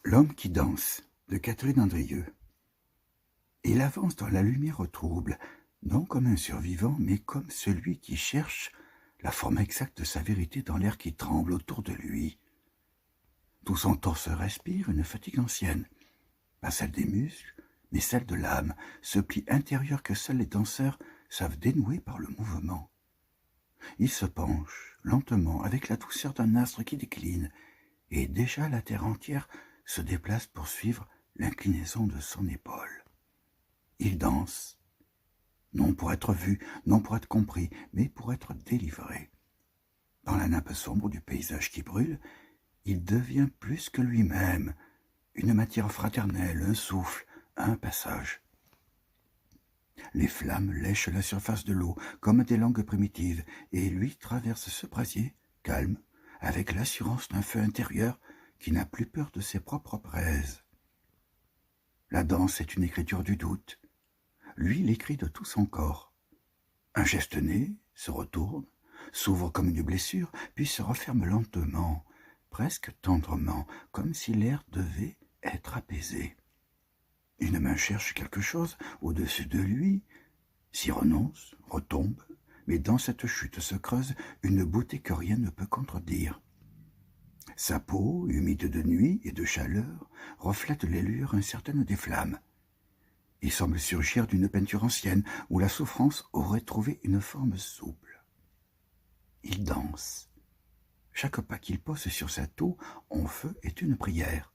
L'homme qui danse, de Catherine Andrieux. Il avance dans la lumière trouble, non comme un survivant, mais comme celui qui cherche la forme exacte de sa vérité dans l'air qui tremble autour de lui. Tout son torse respire une fatigue ancienne, pas celle des muscles, mais celle de l'âme, ce pli intérieur que seuls les danseurs savent dénouer par le mouvement. Il se penche, lentement, avec la douceur d'un astre qui décline, et déjà la terre entière se déplace pour suivre l'inclinaison de son épaule. Il danse, non pour être vu, non pour être compris, mais pour être délivré. Dans la nappe sombre du paysage qui brûle, il devient plus que lui-même, une matière fraternelle, un souffle, un passage. Les flammes lèchent la surface de l'eau comme des langues primitives, et lui traverse ce brasier, calme, avec l'assurance d'un feu intérieur qui n'a plus peur de ses propres braises. La danse est une écriture du doute. Lui l'écrit de tout son corps. Un geste né, se retourne, s'ouvre comme une blessure, puis se referme lentement, presque tendrement, comme si l'air devait être apaisé. Une main cherche quelque chose au-dessus de lui, s'y renonce, retombe, mais dans cette chute se creuse une beauté que rien ne peut contredire. Sa peau, humide de nuit et de chaleur, reflète les lueurs incertaines des flammes. Il semble surgir d'une peinture ancienne où la souffrance aurait trouvé une forme souple. Il danse. Chaque pas qu'il pose sur sa toux en feu est une prière,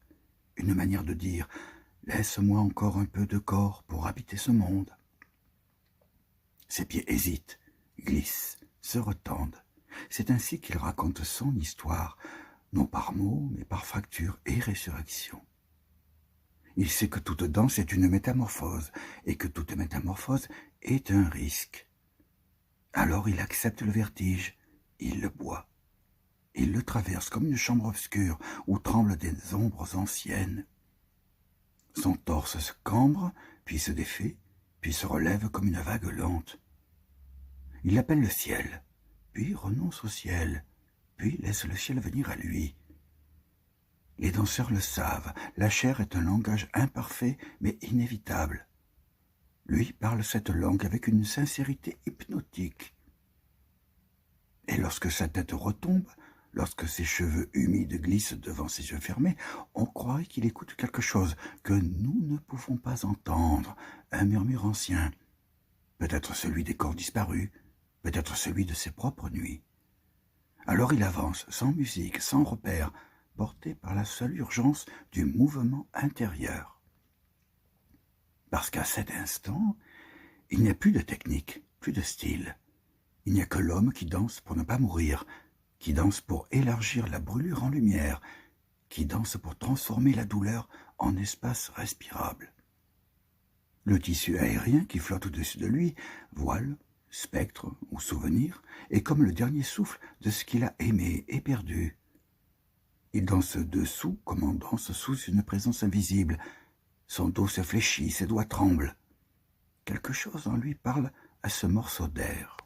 une manière de dire « Laisse-moi encore un peu de corps pour habiter ce monde ». Ses pieds hésitent, glissent, se retendent. C'est ainsi qu'il raconte son histoire, non par mots, mais par fracture et résurrection. Il sait que toute danse est une métamorphose, et que toute métamorphose est un risque. Alors il accepte le vertige, il le boit. Il le traverse comme une chambre obscure où tremblent des ombres anciennes. Son torse se cambre, puis se défait, puis se relève comme une vague lente. Il appelle le ciel, puis renonce au ciel, puis laisse le ciel venir à lui. Les danseurs le savent, la chair est un langage imparfait mais inévitable. Lui parle cette langue avec une sincérité hypnotique. Et lorsque sa tête retombe, lorsque ses cheveux humides glissent devant ses yeux fermés, on croirait qu'il écoute quelque chose que nous ne pouvons pas entendre, un murmure ancien, peut-être celui des corps disparus, peut-être celui de ses propres nuits. Alors il avance, sans musique, sans repère, porté par la seule urgence du mouvement intérieur. Parce qu'à cet instant, il n'y a plus de technique, plus de style. Il n'y a que l'homme qui danse pour ne pas mourir, qui danse pour élargir la brûlure en lumière, qui danse pour transformer la douleur en espace respirable. Le tissu aérien qui flotte au-dessus de lui, voile, spectre ou souvenir, est comme le dernier souffle de ce qu'il a aimé et perdu. Il danse dessous comme on danse sous une présence invisible. Son dos se fléchit, ses doigts tremblent. Quelque chose en lui parle à ce morceau d'air.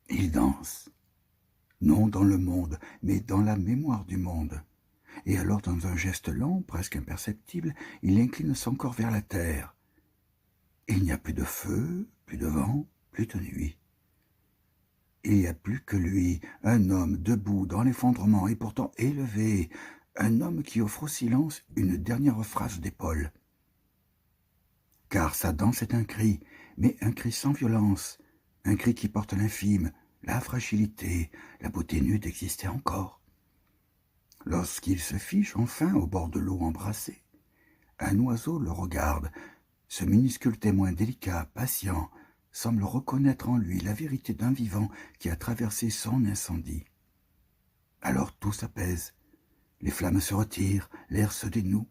Il danse, non dans le monde, mais dans la mémoire du monde. Et alors, dans un geste lent, presque imperceptible, il incline son corps vers la terre. Il n'y a plus de feu, plus de vent, plus de nuit. Il n'y a plus que lui, un homme debout dans l'effondrement et pourtant élevé, un homme qui offre au silence une dernière phrase d'épaule. Car sa danse est un cri, mais un cri sans violence, un cri qui porte l'infime, la fragilité, la beauté nue d'exister encore. Lorsqu'il se fige enfin au bord de l'eau embrassée, un oiseau le regarde, ce minuscule témoin délicat, patient, semble reconnaître en lui la vérité d'un vivant qui a traversé son incendie. Alors tout s'apaise, les flammes se retirent, l'air se dénoue,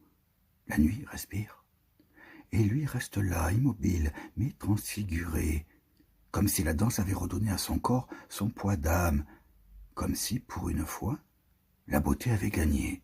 la nuit respire. Et lui reste là, immobile, mais transfiguré, comme si la danse avait redonné à son corps son poids d'âme, comme si, pour une fois, la beauté avait gagné.